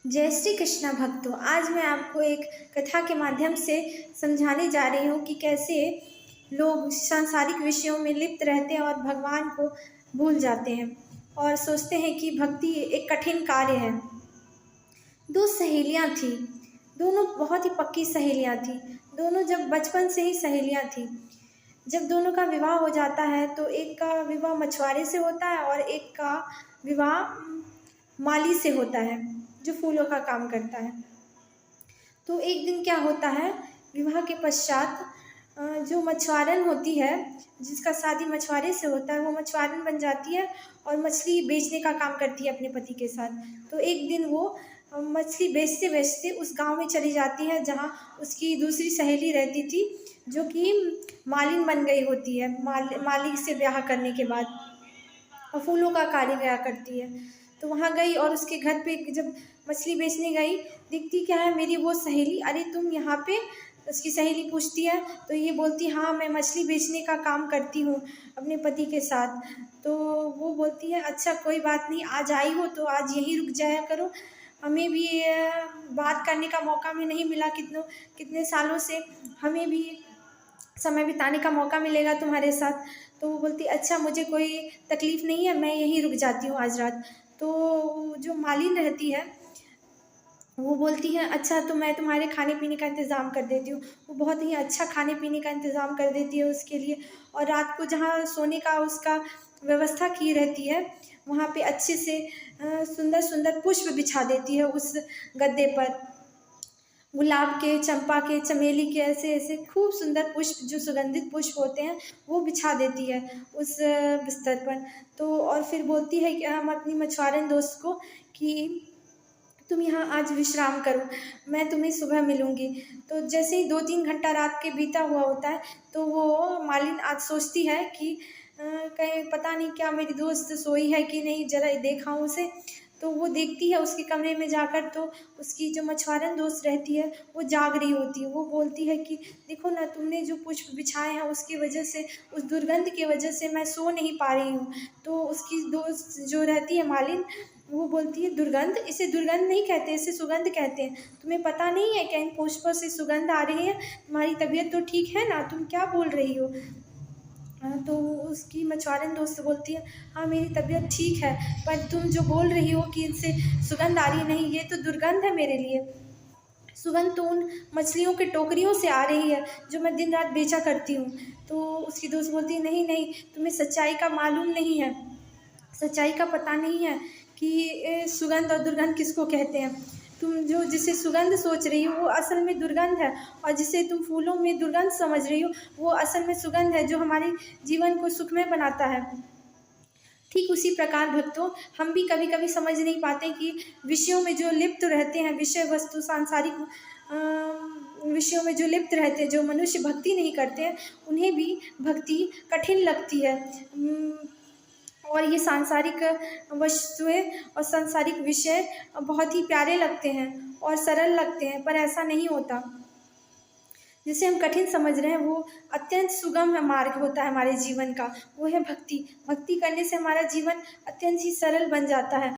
जय श्री कृष्णा भक्तों। आज मैं आपको एक कथा के माध्यम से समझाने जा रही हूँ कि कैसे लोग सांसारिक विषयों में लिप्त रहते हैं और भगवान को भूल जाते हैं और सोचते हैं कि भक्ति एक कठिन कार्य है। दो सहेलियाँ थी, दोनों बहुत ही पक्की सहेलियाँ थी। दोनों जब बचपन से ही सहेलियाँ थी। जब दोनों का विवाह हो जाता है तो एक का विवाह मछुआरे से होता है और एक का विवाह माली से होता है जो फूलों का काम करता है। तो एक दिन क्या होता है, विवाह के पश्चात जो मछुआरन होती है, जिसका शादी मछुआरे से होता है, वो मछुआरन बन जाती है और मछली बेचने का काम करती है अपने पति के साथ। तो एक दिन वो मछली बेचते बेचते उस गांव में चली जाती है जहां उसकी दूसरी सहेली रहती थी, जो कि मालिन बन गई होती है मालिक से ब्याह करने के बाद, और फूलों का कार्य किया करती है। तो वहाँ गई और उसके घर पे जब मछली बेचने गई, दिखती क्या है, मेरी वो सहेली, अरे तुम यहाँ पे। उसकी सहेली पूछती है तो ये बोलती, हाँ मैं मछली बेचने का काम करती हूँ अपने पति के साथ। तो वो बोलती है, अच्छा कोई बात नहीं, आज आई हो तो आज यहीं रुक जाया करो, हमें भी बात करने का मौका भी नहीं मिला कितने सालों से, हमें भी समय बिताने का मौका मिलेगा तुम्हारे साथ। तो वो बोलती, अच्छा मुझे कोई तकलीफ़ नहीं है, मैं यहीं रुक जाती हूँ आज रात। तो जो मालिन रहती है वो बोलती है, अच्छा तो मैं तुम्हारे खाने पीने का इंतज़ाम कर देती हूँ। वो बहुत ही अच्छा खाने पीने का इंतज़ाम कर देती है उसके लिए, और रात को जहाँ सोने का उसका व्यवस्था की रहती है वहाँ पे अच्छे से सुंदर सुंदर पुष्प बिछा देती है उस गद्दे पर। गुलाब के, चंपा के, चमेली के, ऐसे ऐसे खूब सुंदर पुष्प, जो सुगंधित पुष्प होते हैं, वो बिछा देती है उस बिस्तर पर। तो और फिर बोलती है कि हम अपनी मछुआरन दोस्त को कि तुम यहाँ आज विश्राम करो, मैं तुम्हें सुबह मिलूँगी। तो जैसे ही 2-3 घंटा रात के बीता हुआ होता है तो वो मालिन आज सोचती है कि कहीं पता नहीं क्या मेरी दोस्त सोई है कि नहीं, ज़रा देखा हूँ उसे। तो वो देखती है उसके कमरे में जाकर, तो उसकी जो मछुआरन दोस्त रहती है वो जाग रही होती है। वो बोलती है कि देखो ना, तुमने जो पुष्प बिछाए हैं उसकी वजह से, उस दुर्गंध की वजह से मैं सो नहीं पा रही हूँ। तो उसकी दोस्त जो रहती है मालिन, वो बोलती है, दुर्गंध? इसे दुर्गंध नहीं कहते, इसे सुगंध कहते हैं। तुम्हें पता नहीं है क्या इन पुष्पों से सुगंध आ रही है? तुम्हारी तबीयत तो ठीक है ना, तुम क्या बोल रही हो? तो उसकी मछुआरन दोस्त बोलती है, हाँ मेरी तबीयत ठीक है, पर तुम जो बोल रही हो कि इनसे सुगंध आ रही, नहीं, ये तो दुर्गंध है मेरे लिए। सुगंध तो उन मछलियों के टोकरियों से आ रही है जो मैं दिन रात बेचा करती हूँ। तो उसकी दोस्त बोलती है, नहीं नहीं, तुम्हें सच्चाई का मालूम नहीं है, सच्चाई का पता नहीं है कि सुगंध और दुर्गंध किसको कहते हैं। तुम जो जिसे सुगंध सोच रही हो वो असल में दुर्गंध है, और जिसे तुम फूलों में दुर्गंध समझ रही हो वो असल में सुगंध है, जो हमारे जीवन को सुखमय बनाता है। ठीक उसी प्रकार भक्तों, हम भी कभी कभी समझ नहीं पाते कि विषयों में जो लिप्त रहते हैं, विषय वस्तु सांसारिक विषयों में जो लिप्त रहते हैं, जो मनुष्य भक्ति नहीं करते हैं, उन्हें भी भक्ति कठिन लगती है। और ये सांसारिक वस्तुएं और सांसारिक विषय बहुत ही प्यारे लगते हैं और सरल लगते हैं, पर ऐसा नहीं होता। जिसे हम कठिन समझ रहे हैं वो अत्यंत सुगम है, मार्ग होता है हमारे जीवन का, वो है भक्ति। भक्ति करने से हमारा जीवन अत्यंत ही सरल बन जाता है।